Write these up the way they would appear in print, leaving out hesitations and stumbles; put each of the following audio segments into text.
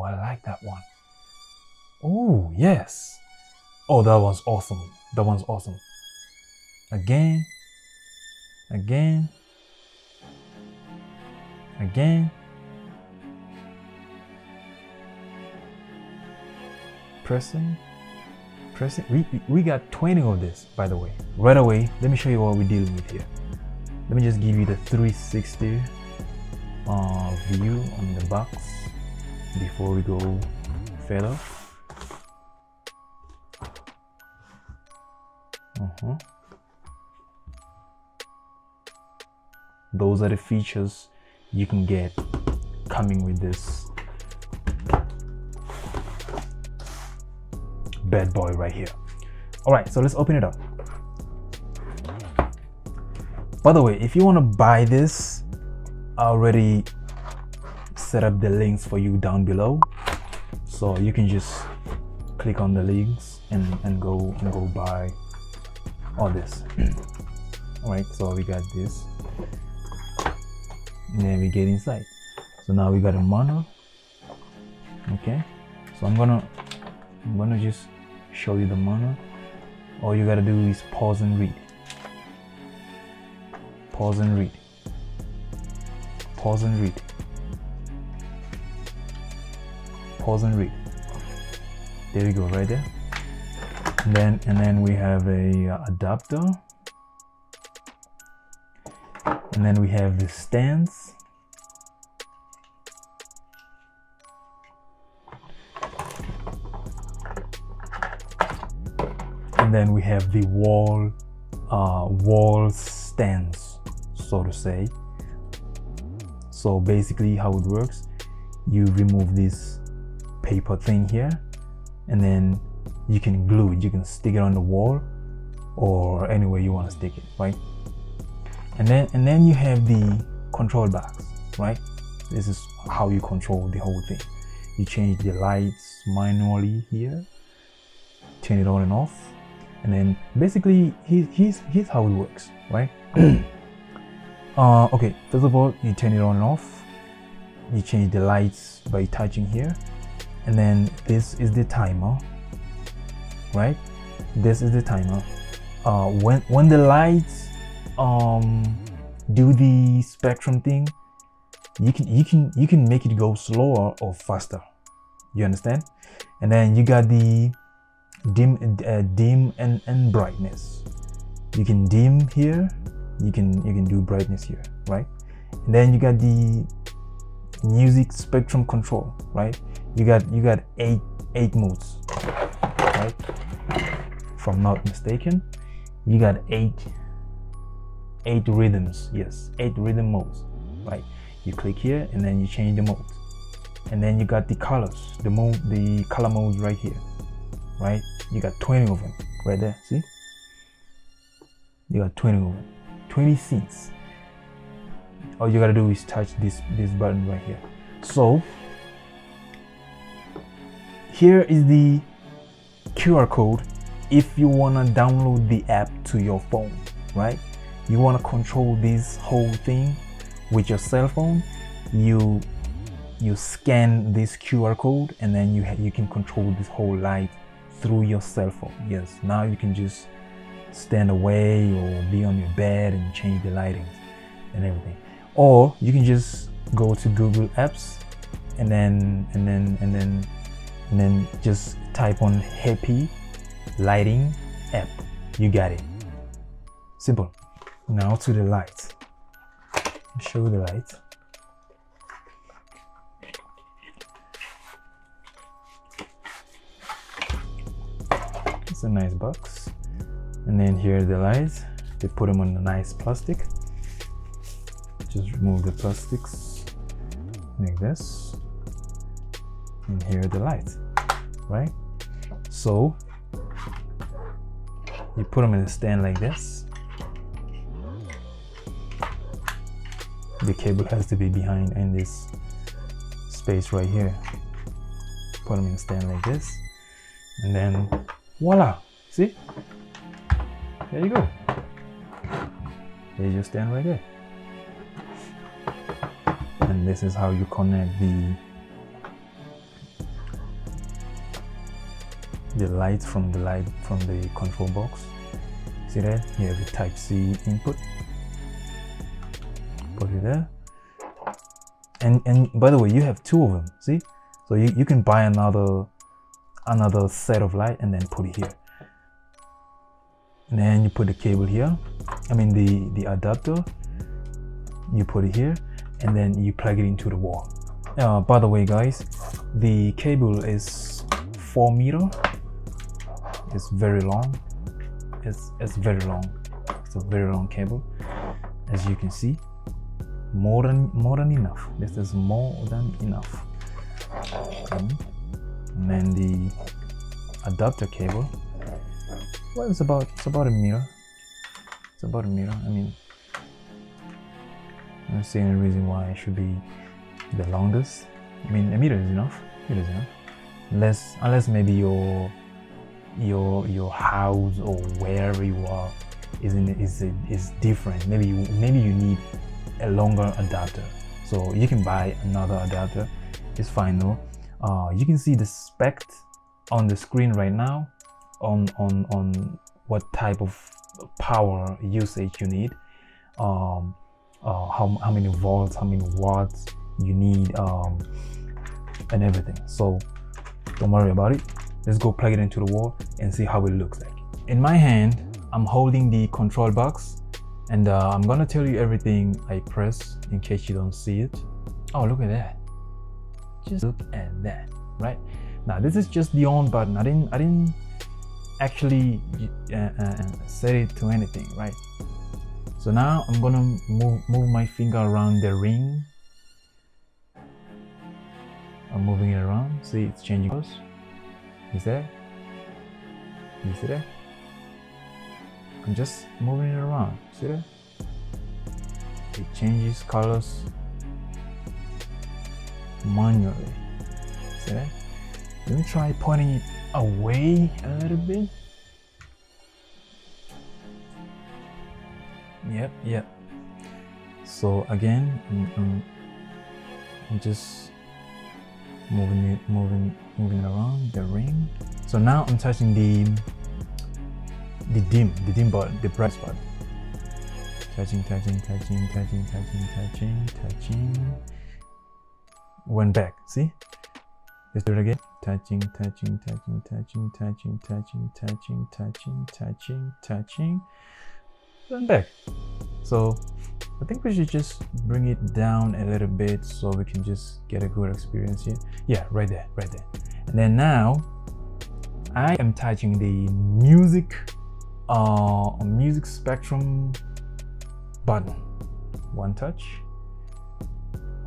I like that one. Oh, yes. Oh, that one's awesome. That one's awesome. Again. Again. Again. Pressing. We got 20 of this, by the way. Right away, let me show you what we're dealing with here. Let me just give you the 360 view on the box before we go further. Those are the features you can get coming with this bad boy right here. All right, so let's open it up. By the way, if you want to buy this, I already set up the links for you down below, so you can just click on the links and go buy all this. All right, so we got this, and then we get inside. So now we got a manual. Okay, so I'm gonna just show you the manual. All you gotta do is pause and read. Pause and read. Pause and read. Pause and read. There we go, right there. And then we have a adapter. And then we have the stands. And then we have the wall stands, so to say. So basically how it works, you remove this paper thing here, and then you can glue it. You can stick it on the wall or anywhere you want to stick it, right? And then you have the control box, right? This is how you control the whole thing. You change the lights manually here, turn it on and off. And then basically here's how it works, right? Okay, first of all, you turn it on and off. You change the lights by touching here, and then this is the timer, right? This is the timer. When the lights do the spectrum thing, you can make it go slower or faster. You understand? And then you got the dim and brightness. You can dim here, you can do brightness here, right? And then you got the music spectrum control, right? You got eight modes, right? If I'm not mistaken, you got eight rhythms. Yes, 8 rhythm modes, right? You click here and then you change the modes, and then you got the colors, the color modes right here, right? You got 20 of them right there. See, you got 20 of them, 20 scenes. All you gotta do is touch this button right here. So here is the QR code if you wanna download the app to your phone, right? You wanna control this whole thing with your cell phone. You scan this QR code, and then you can control this whole light through your cell phone. Yes, now you can just stand away or be on your bed and change the lightings and everything. Or you can just go to Google Apps and then just type on Happy Lighting app. You got it. Simple. Now to the lights. Show the lights. It's a nice box. And then here are the lights. They put them on a nice plastic. Just remove the plastics like this. And here are the lights, right? So you put them in a stand like this. The cable has to be behind in this space right here. Put them in a stand like this, and then voila, see? There you go. They just stand right there. And this is how you connect light from the control box. See that? You have the Type-C input. Put it there. And by the way, you have two of them. See? So you can buy another set of light and then put it here. And then you put the cable here. I mean the adapter. You put it here, and then you plug it into the wall. By the way, guys, the cable is 4 meters. It's very long. It's very long. It's a very long cable, as you can see. More than enough. This is more than enough. And then the adapter cable. Well, it's about a meter. It's about a meter. I mean, I don't see any reason why it should be the longest. I mean, a meter is enough. It is enough. Unless maybe your house or wherever you are is different. Maybe you need a longer adapter. So you can buy another adapter. It's fine though. You can see the spec on the screen right now on what type of power usage you need. How many volts, how many watts you need, and everything. So don't worry about it. Let's go plug it into the wall and see how it looks like. In my hand, I'm holding the control box, and I'm gonna tell you everything I press in case you don't see it. Oh, look at that. Just look at that. Right now, this is just the on button. I didn't actually set it to anything, right? So now I'm gonna move my finger around the ring. I'm moving it around. See, it's changing colors. You see that? You see that? I'm just moving it around. See that? It changes colors manually. See that? Let me try pointing it away a little bit. Yep. So again, I'm just moving it around the ring. So now I'm touching the dim button, the bright spot. Touching. Went back. See? Let's do it again. Touching. Went back. So I think we should just bring it down a little bit so we can just get a good experience here. Yeah, right there. And then now I am touching the music spectrum button. One touch.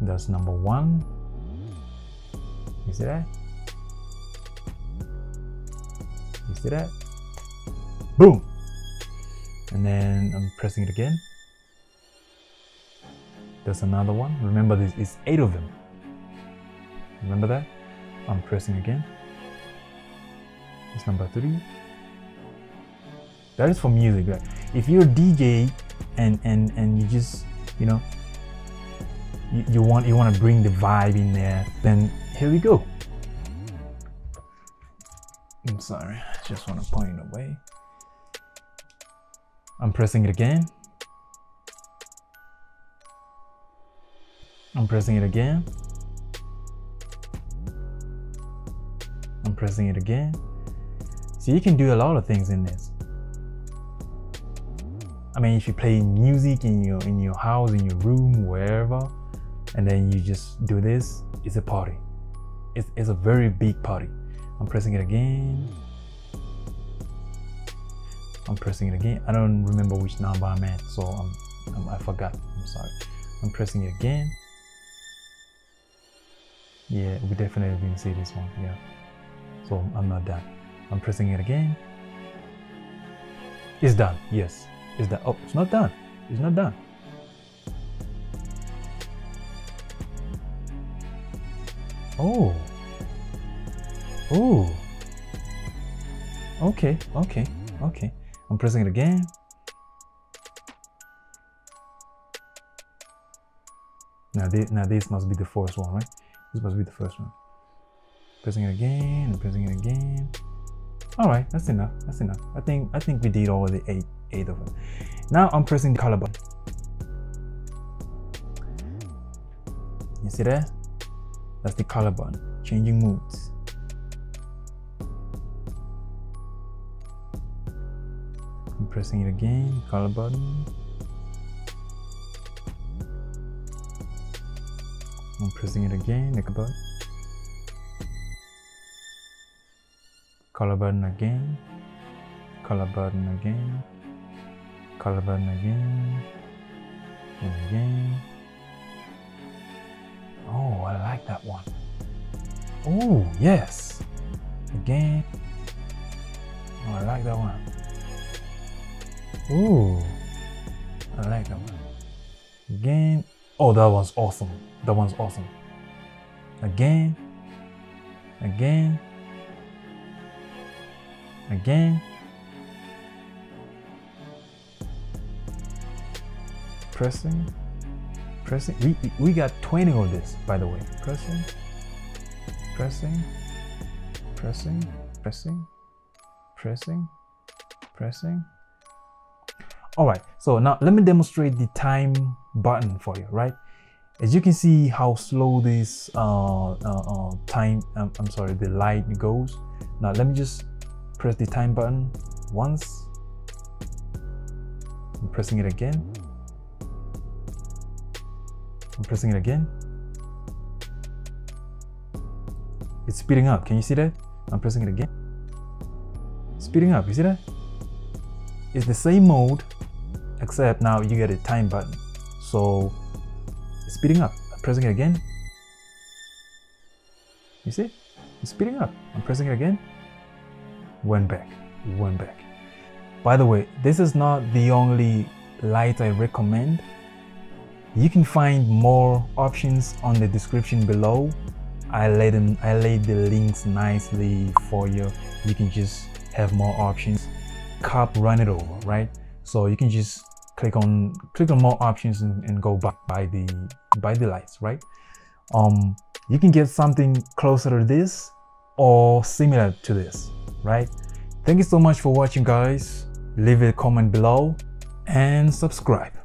That's number 1. You see that? You see that? Boom! And then I'm pressing it again. There's another one. Remember, this is 8 of them. Remember that? I'm pressing again. It's number 3. That is for music, right? If you're a DJ and you just, you know, you want to bring the vibe in there, then here we go. I'm sorry, I just want to point it away. I'm pressing it again. I'm pressing it again. I'm pressing it again. So you can do a lot of things in this. I mean, if you play music in your house, in your room, wherever, and then you just do this, it's a party. It's a very big party. I'm pressing it again. I'm pressing it again. I don't remember which number I'm at, so I forgot. I'm sorry. I'm pressing it again. Yeah, we definitely didn't see this one. Yeah. So I'm not done. I'm pressing it again. It's done. Yes, it's done. Oh, it's not done. It's not done. Oh. Oh. Okay. I'm pressing it again. Now this must be the first one, right? This must be the first one. Pressing it again and pressing it again. All right, that's enough. That's enough. I think we did all the eight of them. Now I'm pressing the color button. You see that? That's the color button. Changing moods. I'm pressing it again. Color button. I'm pressing it again. Color button. Color button again. Color button again. Color button again. And again. Oh, I like that one. Oh, yes. Again. Oh, I like that one. Oh, I like that one. Again. Oh, that one's awesome. That one's awesome. Again. Again. Again. Pressing. Pressing. We got 20 of this, by the way. Pressing. Pressing. Pressing. Pressing. Pressing. Pressing. All right, so now let me demonstrate the time button for you, right? As you can see how slow this the light goes. Now let me just press the time button once. I'm pressing it again. I'm pressing it again. It's speeding up. Can you see that? I'm pressing it again. Speeding up. You see that? It's the same mode, except now you get a time button. So it's speeding up. I'm pressing it again. You see? It's speeding up. I'm pressing it again. Went back. Went back. By the way, this is not the only light I recommend. You can find more options on the description below. I laid the links nicely for you. You can just have more options. Run it over, right? So you can just click on more options and go by the lights, right? You can get something closer to this or similar to this, right? Thank you so much for watching, guys. Leave a comment below and subscribe.